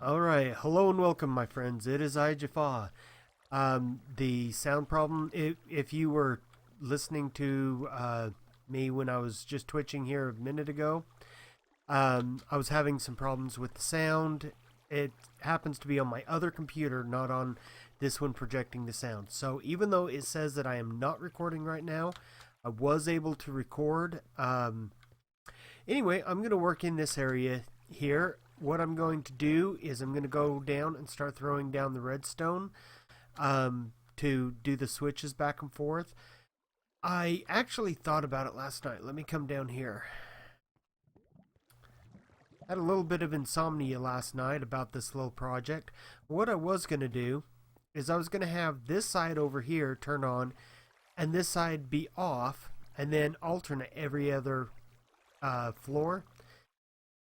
Alright, hello and welcome my friends, it is I, Jaffa. The sound problem, if you were listening to me when I was just twitching here a minute ago, I was having some problems with the sound. It happens to be on my other computer, not on this one projecting the sound. So even though it says that I am not recording right now, I was able to record. Anyway, I'm going to work in this area here. What I'm going to do is I'm going to go down and start throwing down the redstone to do the switches back and forth. I actually thought about it last night. Let me come down here. Had a little bit of insomnia last night about this little project. What I was going to do is I was going to have this side over here turn on and this side be off, and then alternate every other floor.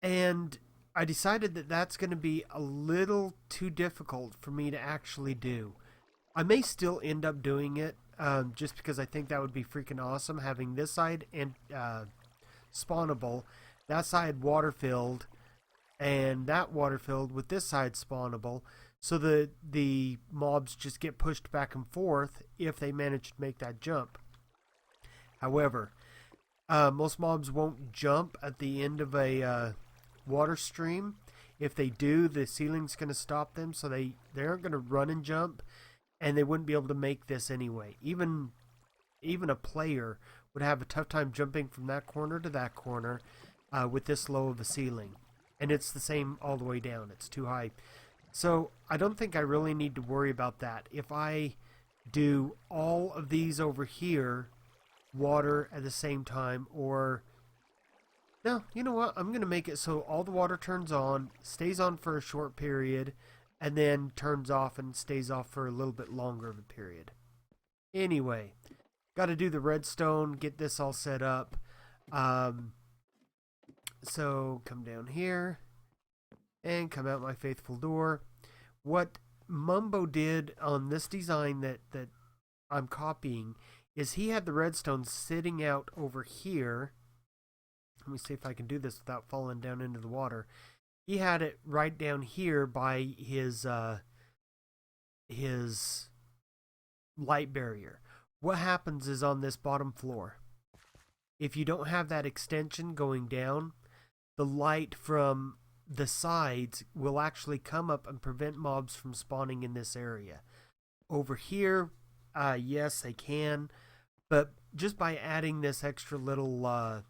And I decided that that's going to be a little too difficult for me to actually do. I may still end up doing it just because I think that would be freaking awesome, having this side and spawnable, that side water filled, and that water filled with this side spawnable, so the mobs just get pushed back and forth if they manage to make that jump. However, most mobs won't jump at the end of a water stream. If they do, the ceiling's going to stop them, so they aren't going to run and jump, and they wouldn't be able to make this anyway. Even a player would have a tough time jumping from that corner to that corner with this low of a ceiling, and it's the same all the way down. It's too high. So I don't think I really need to worry about that. If I do all of these over here water at the same time, or no, you know what? I'm going to make it so all the water turns on, stays on for a short period, and then turns off and stays off for a little bit longer of a period. Anyway, got to do the redstone, get this all set up. So come down here and come out my faithful door. What Mumbo did on this design that I'm copying is he had the redstone sitting out over here. Let me see if I can do this without falling down into the water. He had it right down here by his light barrier. What happens is on this bottom floor, if you don't have that extension going down, the light from the sides will actually come up and prevent mobs from spawning in this area. Over here, yes, they can, but just by adding this extra little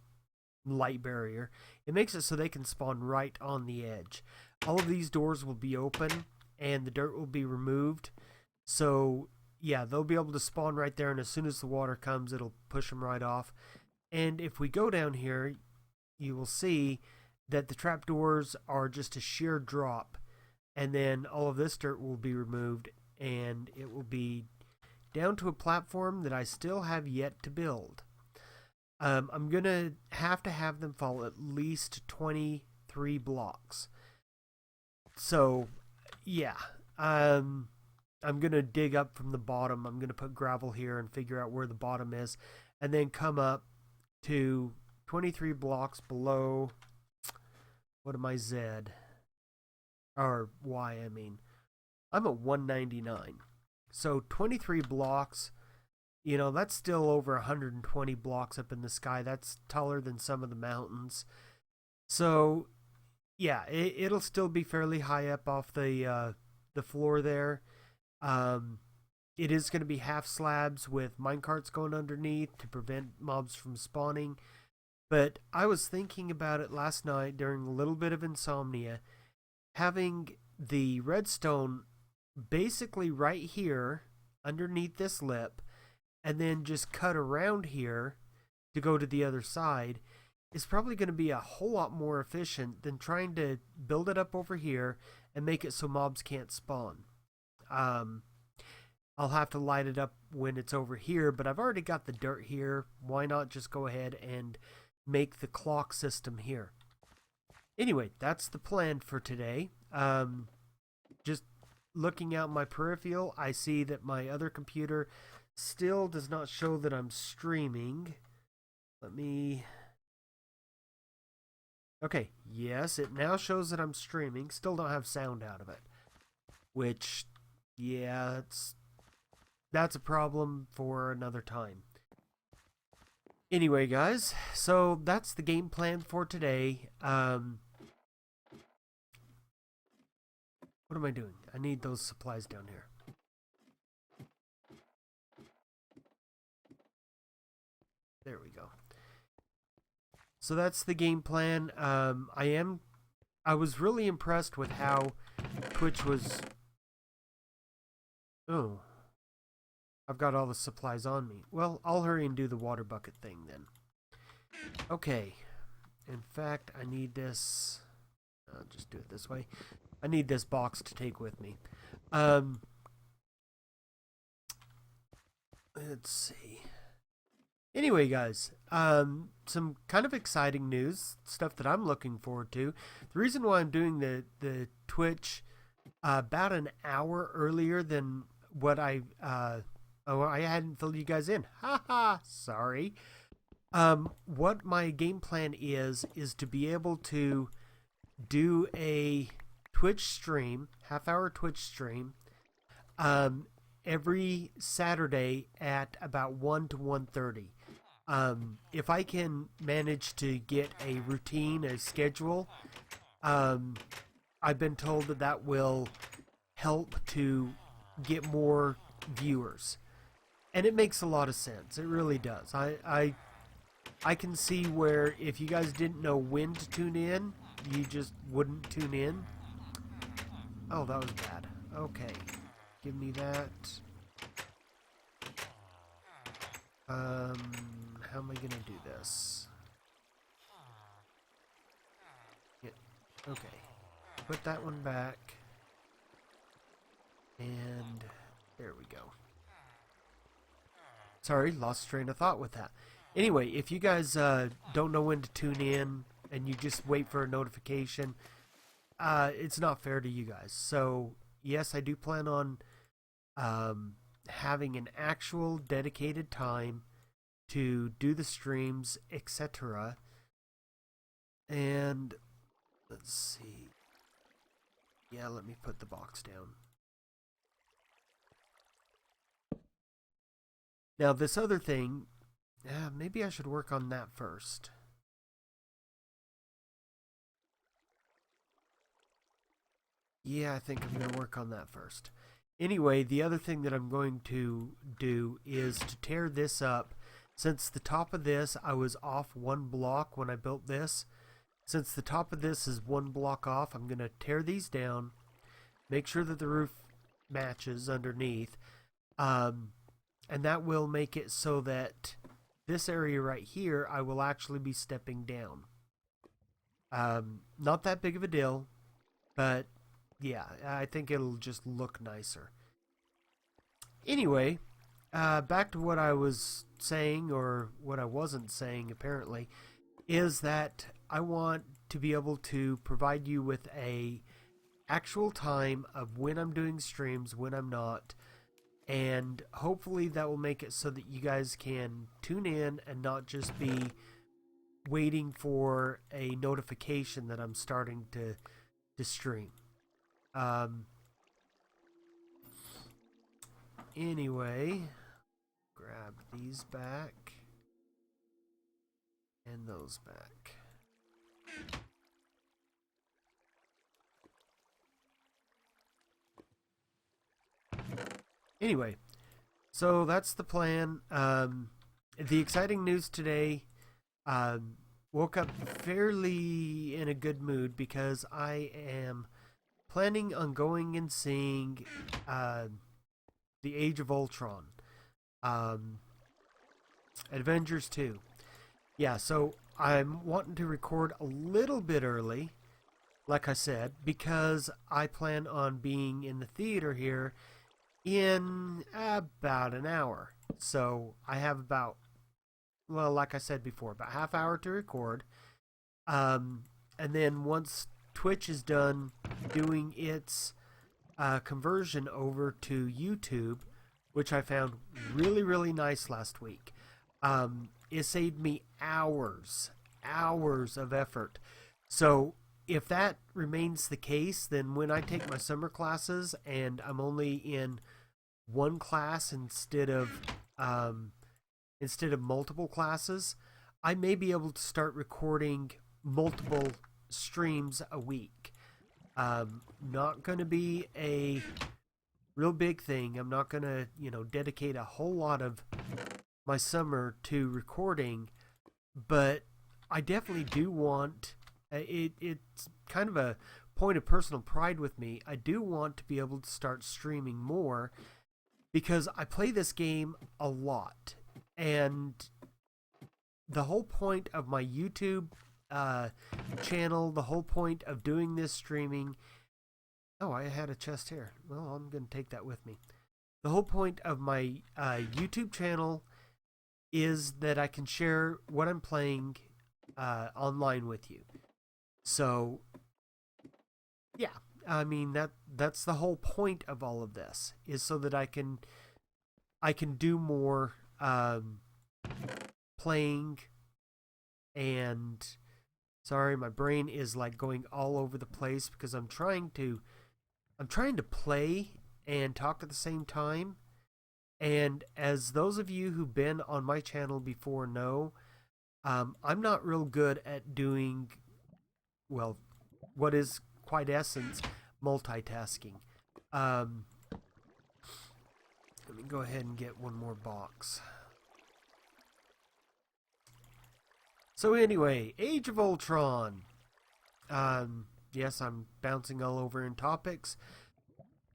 light barrier, it makes it so they can spawn right on the edge. All of these doors will be open and the dirt will be removed, so yeah, they'll be able to spawn right there, and as soon as the water comes, it'll push them right off. And if we go down here, you will see that the trapdoors are just a sheer drop, and then all of this dirt will be removed, and it will be down to a platform that I still have yet to build. I'm going to have them fall at least 23 blocks. So, yeah. I'm going to dig up from the bottom. I'm going to put gravel here and figure out where the bottom is, and then come up to 23 blocks below, what am I, Z? Or Y, I mean. I'm at 199. So 23 blocks, you know, that's still over 120 blocks up in the sky. That's taller than some of the mountains. So, yeah, it'll still be fairly high up off the floor there. It is going to be half slabs with minecarts going underneath to prevent mobs from spawning. But I was thinking about it last night during a little bit of insomnia, having the redstone basically right here underneath this lip, and then just cut around here to go to the other side, is probably going to be a whole lot more efficient than trying to build it up over here and make it so mobs can't spawn. I'll have to light it up when it's over here, but I've already got the dirt here. Why not just go ahead and make the clock system here? Anyway, that's the plan for today. Just looking out my peripheral, I see that my other computer still does not show that I'm streaming. Let me Okay, yes, it now shows that I'm streaming. Still don't have sound out of it. Which, yeah, that's a problem for another time. Anyway, guys, so that's the game plan for today. What am I doing? I need those supplies down here. There we go. So that's the game plan. I was really impressed with how Twitch was... Oh. I've got all the supplies on me. Well, I'll hurry and do the water bucket thing then. Okay. In fact, I need this... I'll just do it this way. I need this box to take with me. Let's see. Anyway, guys, some kind of exciting news, stuff that I'm looking forward to. The reason why I'm doing the Twitch about an hour earlier than what I hadn't filled you guys in. Haha, sorry. What my game plan is to be able to do a Twitch stream, half-hour Twitch stream, every Saturday at about 1 to 1:30. If I can manage to get a routine, a schedule, I've been told that will help to get more viewers. And it makes a lot of sense. It really does. I can see where if you guys didn't know when to tune in, you just wouldn't tune in. Oh, that was bad. Okay. Give me that. How am I gonna do this? Yeah, okay. Put that one back. And there we go. Sorry, lost train of thought with that. Anyway, if you guys don't know when to tune in and you just wait for a notification, it's not fair to you guys. So, yes, I do plan on having an actual dedicated time to do the streams, etc. And let's see. Yeah, let me put the box down. Now, this other thing, maybe I should work on that first. Yeah, I think I'm going to work on that first. Anyway, the other thing that I'm going to do is to tear this up. Since the top of this, I was off one block when I built this. Since the top of this is one block off, I'm going to tear these down, make sure that the roof matches underneath, and that will make it so that this area right here, I will actually be stepping down. Not that big of a deal, but yeah, I think it'll just look nicer. Anyway, back to what I was saying, or what I wasn't saying apparently, is that I want to be able to provide you with a actual time of when I'm doing streams, when I'm not, and hopefully that will make it so that you guys can tune in and not just be waiting for a notification that I'm starting to stream. Anyway, grab these back and those back. Anyway, so that's the plan. The exciting news today, woke up fairly in a good mood because I am planning on going and seeing The Age of Ultron, Avengers 2. Yeah, so I'm wanting to record a little bit early, like I said, because I plan on being in the theater here in about an hour. So I have about, well, like I said before, about half hour to record. And then once Twitch is done doing its conversion over to YouTube, which I found really, really nice last week, it saved me hours of effort. So if that remains the case, then when I take my summer classes and I'm only in one class instead of multiple classes, I may be able to start recording multiple streams a week. Not going to be a real big thing. I'm not going to, dedicate a whole lot of my summer to recording, but I definitely do want it's kind of a point of personal pride with me. I do want to be able to start streaming more because I play this game a lot, and the whole point of my YouTube channel, the whole point of doing this streaming. Oh, I had a chest here. Well, I'm going to take that with me. The whole point of my YouTube channel is that I can share what I'm playing online with you. So, yeah, I mean that's the whole point of all of this, is so that I can do more playing. And sorry, my brain is like going all over the place because I'm trying to play and talk at the same time. And as those of you who've been on my channel before know, I'm not real good at doing, well, what is quite essence multitasking. Let me go ahead and get one more box. So anyway, Age of Ultron. Yes, I'm bouncing all over in topics,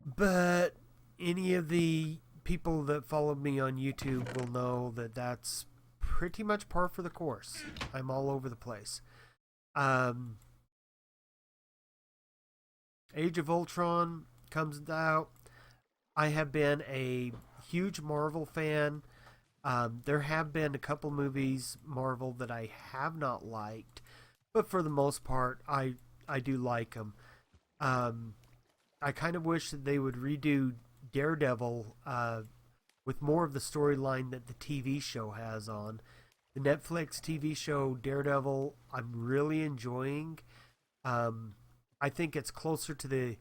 but any of the people that followed me on YouTube will know that that's pretty much par for the course. I'm all over the place. Age of Ultron comes out. I have been a huge Marvel fan. There have been a couple movies, Marvel, that I have not liked, but for the most part, I do like them. I kind of wish that they would redo Daredevil with more of the storyline that the TV show has on. The Netflix TV show Daredevil, I'm really enjoying. I think it's closer to the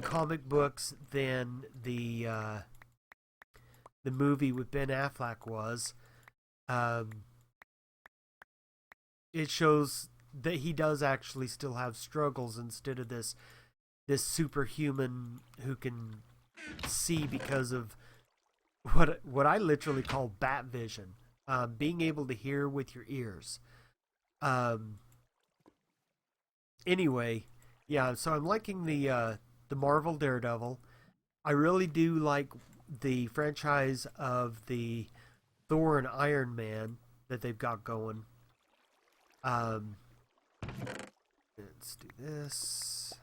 comic books than the movie with Ben Affleck was. It shows that he does actually still have struggles instead of this superhuman who can see because of what I literally call bat vision, being able to hear with your ears. Anyway, yeah. So I'm liking the Marvel Daredevil. I really do like the franchise of the Thor and Iron Man that they've got going. Let's do this.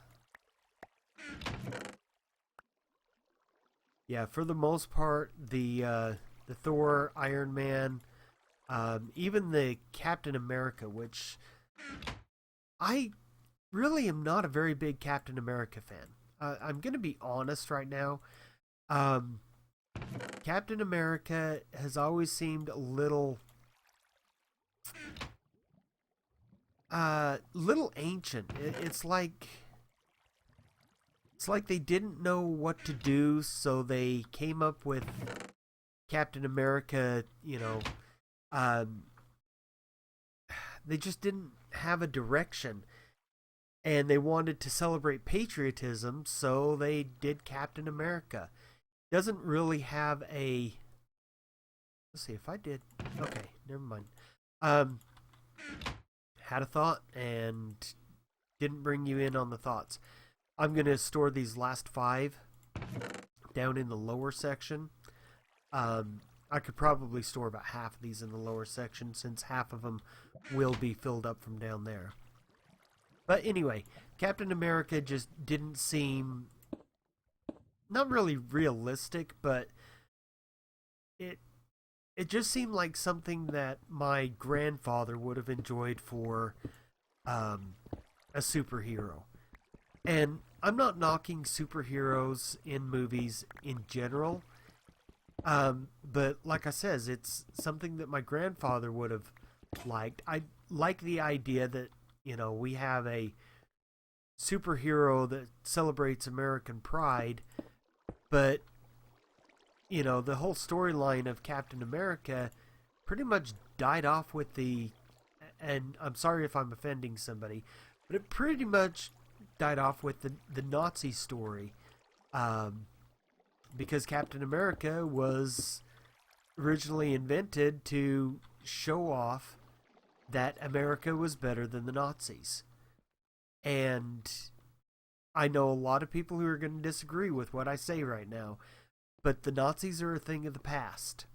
Yeah, for the most part, the Thor, Iron Man, even the Captain America, which I really am not a very big Captain America fan. I'm going to be honest right now. Captain America has always seemed a little ancient. It's like they didn't know what to do, so they came up with Captain America. They just didn't have a direction, and they wanted to celebrate patriotism, so they did Captain America. Doesn't really have a... Let's see if I did... Okay, never mind. Had a thought and didn't bring you in on the thoughts. I'm going to store these last 5 down in the lower section. I could probably store about half of these in the lower section, since half of them will be filled up from down there. But anyway, Captain America just didn't seem... not really realistic, but it just seemed like something that my grandfather would have enjoyed for a superhero. And I'm not knocking superheroes in movies in general, but like I says, it's something that my grandfather would have liked. I like the idea that You know, we have a superhero that celebrates American pride, but you know, the whole storyline of Captain America pretty much died off with the, and I'm sorry if I'm offending somebody, but it pretty much died off with the Nazi story, because Captain America was originally invented to show off that America was better than the Nazis. And I know a lot of people who are going to disagree with what I say right now, but the Nazis are a thing of the past.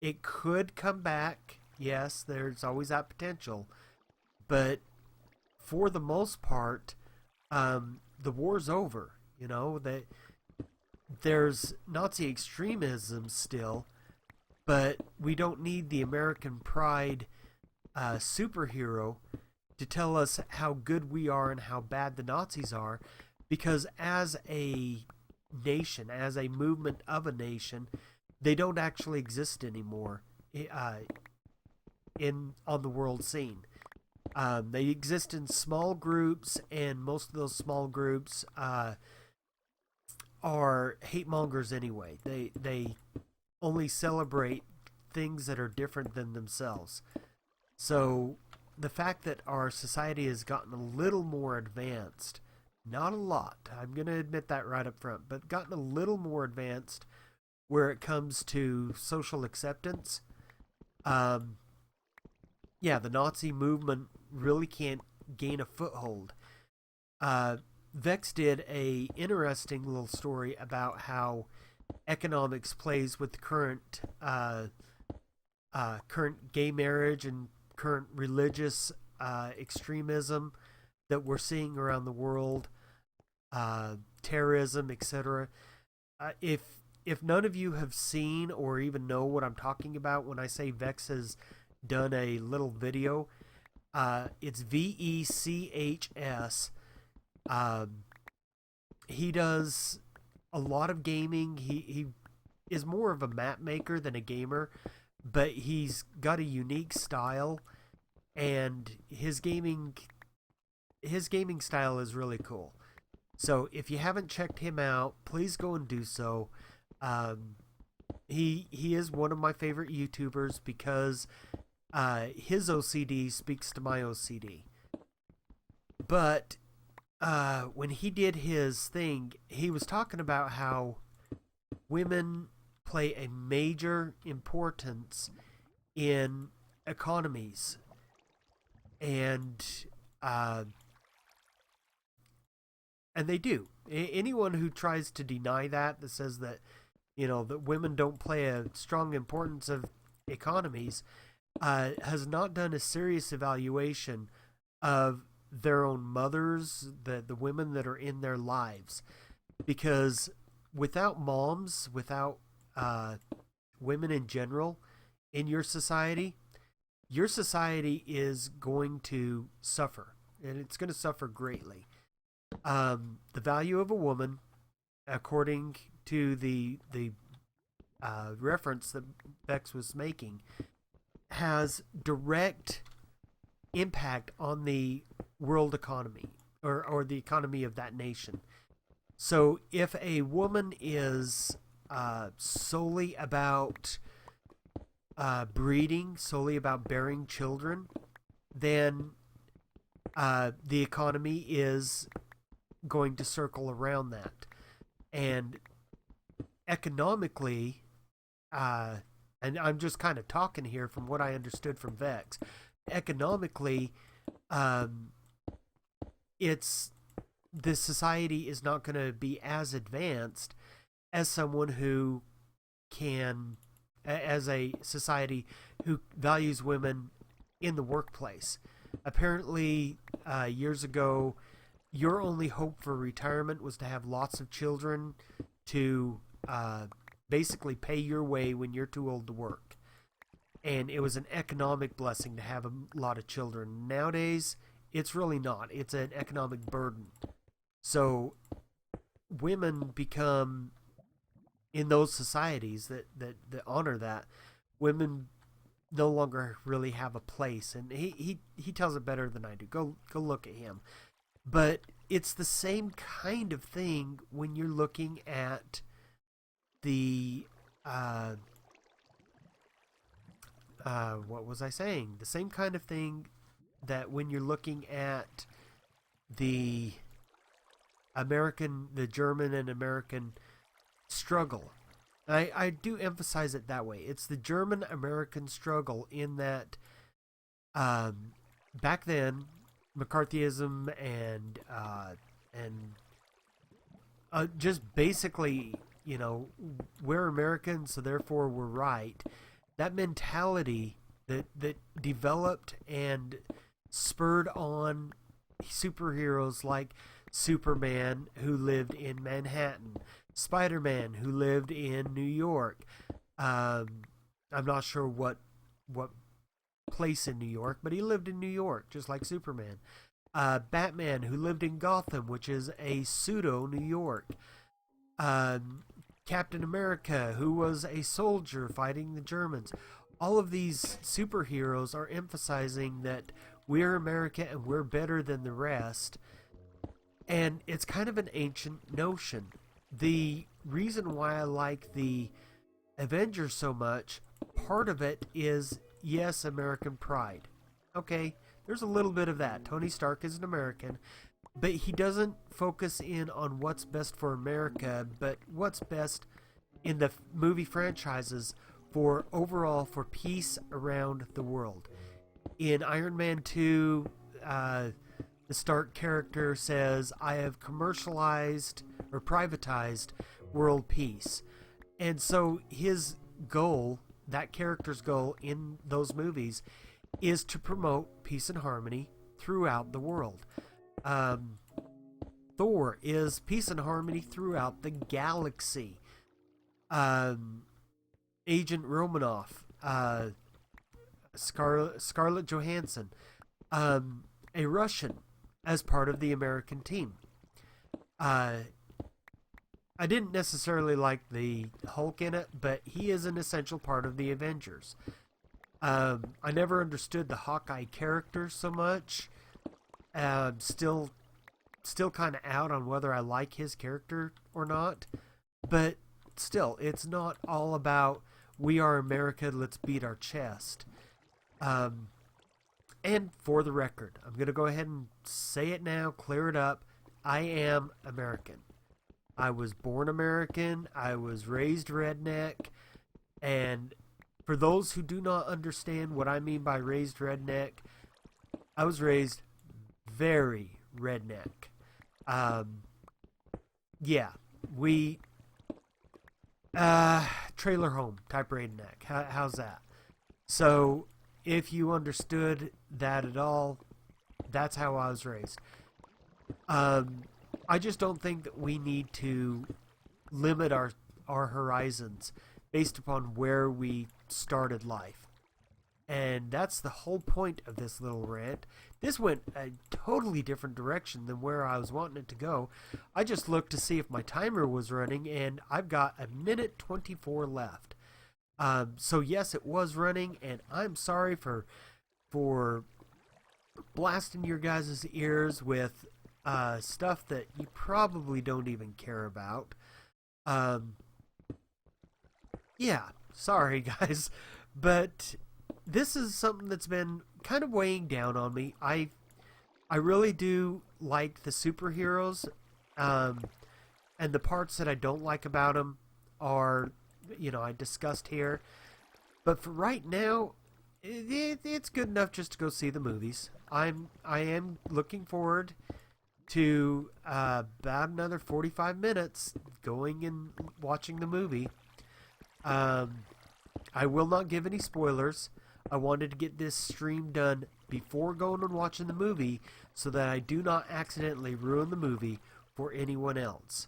It could come back. Yes, there's always that potential. But for the most part, the war's over. You know, that there's Nazi extremism still, but we don't need the American pride superhero to tell us how good we are and how bad the Nazis are, because as a nation, as a movement of a nation, they don't actually exist anymore on the world scene. They exist in small groups, and most of those small groups are hate mongers anyway. They only celebrate things that are different than themselves. So the fact that our society has gotten a little more advanced, not a lot, I'm going to admit that right up front, but gotten a little more advanced where it comes to social acceptance, yeah, the Nazi movement really can't gain a foothold. Vex did a interesting little story about how economics plays with the current gay marriage and current religious extremism that we're seeing around the world, terrorism, etc. If none of you have seen or even know what I'm talking about when I say Vex has done a little video, it's VECHS. He does a lot of gaming. He is more of a map maker than a gamer, but he's got a unique style, and his gaming style is really cool. So if you haven't checked him out, please go and do so. He is one of my favorite YouTubers because his OCD speaks to my OCD. But when he did his thing, he was talking about how women play a major importance in economies, and they do. Anyone who tries to deny that says that, you know, that women don't play a strong importance of economies, has not done a serious evaluation of their own mothers, the women that are in their lives. Because without moms, without women in general in your society is going to suffer, and it's going to suffer greatly. The value of a woman, according to the reference that Bex was making, has direct impact on the world economy, or the economy of that nation. So if a woman is solely about breeding, solely about bearing children, then the economy is going to circle around that. And economically, and I'm just kind of talking here from what I understood from Vex, economically, this society is not going to be as advanced as someone who can, as a society who values women in the workplace. Apparently, years ago, your only hope for retirement was to have lots of children to basically pay your way when you're too old to work. And it was an economic blessing to have a lot of children. Nowadays, it's really not. It's an economic burden. So women become, in those societies that honor that, women no longer really have a place, and he tells it better than I do. Go look at him. But it's the same kind of thing when you're looking at the what was I saying? The same kind of thing that when you're looking at the German and American struggle. I do emphasize it that way. It's the German-American struggle in that back then, McCarthyism and just basically, we're Americans, so therefore we're right. That mentality that developed and spurred on superheroes like Superman, who lived in Manhattan, Spider-Man, who lived in New York. I'm not sure what place in New York, but he lived in New York, just like Superman. Batman, who lived in Gotham, which is a pseudo New York. Captain America, who was a soldier fighting the Germans. All of these superheroes are emphasizing that we're America and we're better than the rest. And it's kind of an ancient notion. The reason why I like the Avengers so much, part of it is, yes, American pride. Okay, there's a little bit of that. Tony Stark is an American, but he doesn't focus in on what's best for America, but what's best in the movie franchises for overall for peace around the world. In Iron Man 2, the Stark character says, I have commercialized or privatized world peace. And so his goal, that character's goal in those movies, is to promote peace and harmony throughout the world. Thor is peace and harmony throughout the galaxy. Agent Romanoff, Scarlett Johansson, a Russian as part of the American team. I didn't necessarily like the Hulk in it, but he is an essential part of the Avengers. I never understood the Hawkeye character so much. Still kind of out on whether I like his character or not. But still, it's not all about we are America, let's beat our chest. And for the record, I'm going to go ahead and say it now, clear it up. I am American. I was born American. I was raised redneck. And for those who do not understand what I mean by raised redneck, I was raised very redneck. Yeah, we trailer home type redneck. How's that? So if you understood that at all, that's how I was raised. I just don't think that we need to limit our horizons based upon where we started life. And that's the whole point of this little rant. This went a totally different direction than where I was wanting it to go. I just looked to see if my timer was running, and I've got 1:24 left. So yes, it was running, and I'm sorry for blasting your guys' ears with stuff that you probably don't even care about. Yeah, sorry guys, but this is something that's been kind of weighing down on me. I really do like the superheroes, and the parts that I don't like about them are, I discussed here. But for right now, it's good enough just to go see the movies. I am looking forward to about another 45 minutes going and watching the movie. I will not give any spoilers. I wanted to get this stream done before going and watching the movie so that I do not accidentally ruin the movie for anyone else.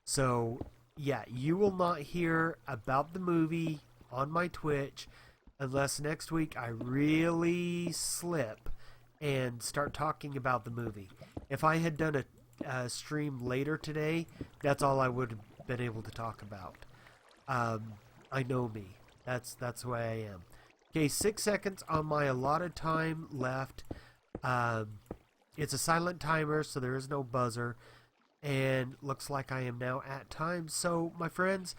So, yeah, you will not hear about the movie on my Twitch unless next week I really slip and start talking about the movie. If I had done a stream later today, that's all I would have been able to talk about. I know me. That's the way I am. Okay, 6 seconds on my allotted time left. It's a silent timer, so there is no buzzer. And looks like I am now at time. So, my friends,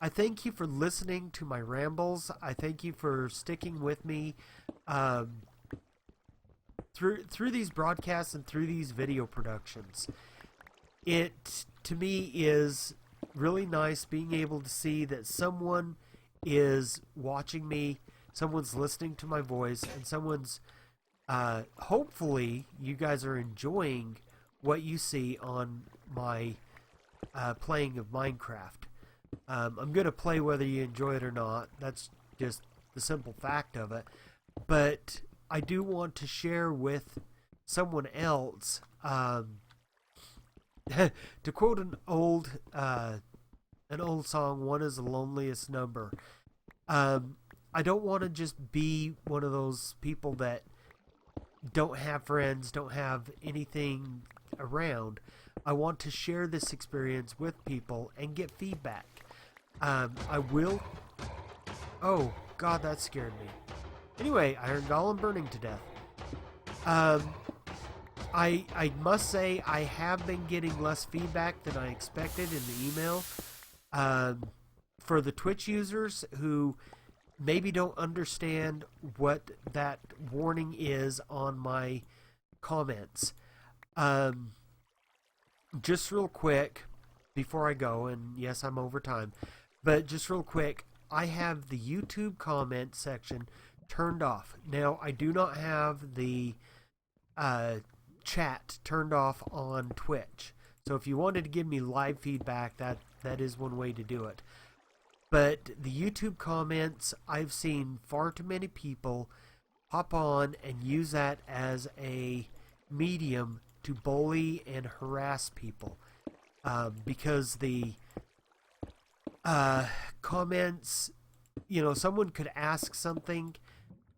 I thank you for listening to my rambles. I thank you for sticking with me through these broadcasts and through these video productions. It, to me, is really nice being able to see that someone is watching me, someone's listening to my voice, and someone's hopefully you guys are enjoying what you see on my playing of Minecraft. I'm going to play whether you enjoy it or not. That's just the simple fact of it. But I do want to share with someone else. To quote an old song, "One is the loneliest number." I don't want to just be one of those people that don't have friends, don't have anything around. I want to share this experience with people and get feedback. I will... Oh, God, that scared me. Anyway, Iron Golem burning to death. I must say I have been getting less feedback than I expected in the email. For the Twitch users who maybe don't understand what that warning is on my comments. Just real quick, before I go, and yes, I'm over time, but just real quick, I have the YouTube comment section turned off. Now, I do not have the chat turned off on Twitch. So if you wanted to give me live feedback, that is one way to do it. But the YouTube comments, I've seen far too many people hop on and use that as a medium to bully and harass people. Because the comments, someone could ask something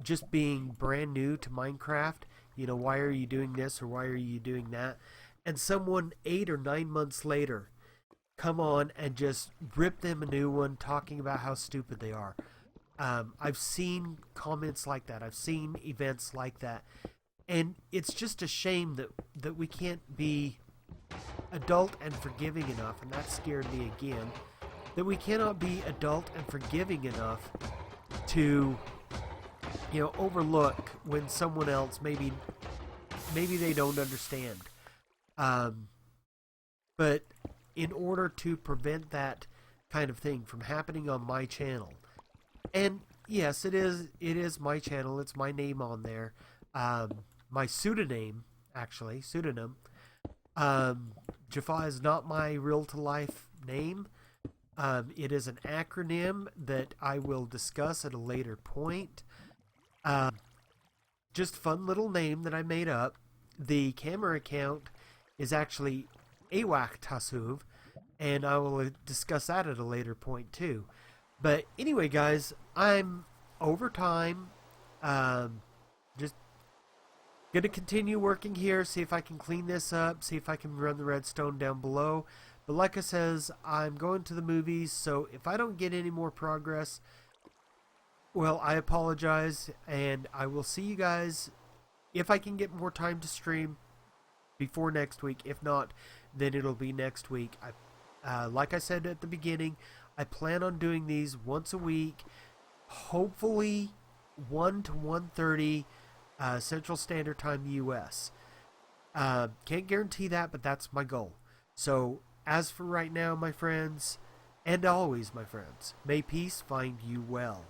just being brand new to Minecraft. Why are you doing this or why are you doing that? And someone 8 or 9 months later come on and just rip them a new one talking about how stupid they are. I've seen comments like that. I've seen events like that. And it's just a shame that we can't be adult and forgiving enough, and that scared me again, that we cannot be adult and forgiving enough to overlook when someone else maybe they don't understand. But in order to prevent that kind of thing from happening on my channel, and yes, it is my channel, it's my name on there, my pseudonym, Jaffa is not my real-to-life name. It is an acronym that I will discuss at a later point. Just fun little name that I made up. The camera account is actually Awak Tasuv, and I will discuss that at a later point too. But anyway, guys, I'm over time. Just gonna continue working here, see if I can clean this up, see if I can run the redstone down below. But like I says, I'm going to the movies, so if I don't get any more progress, well, I apologize, and I will see you guys if I can get more time to stream before next week. If not, then it'll be next week. Like I said at the beginning, I plan on doing these once a week, hopefully 1 to 1:30 Central Standard Time US. Can't guarantee that, but that's my goal. So, as for right now, my friends, and always, my friends, may peace find you well.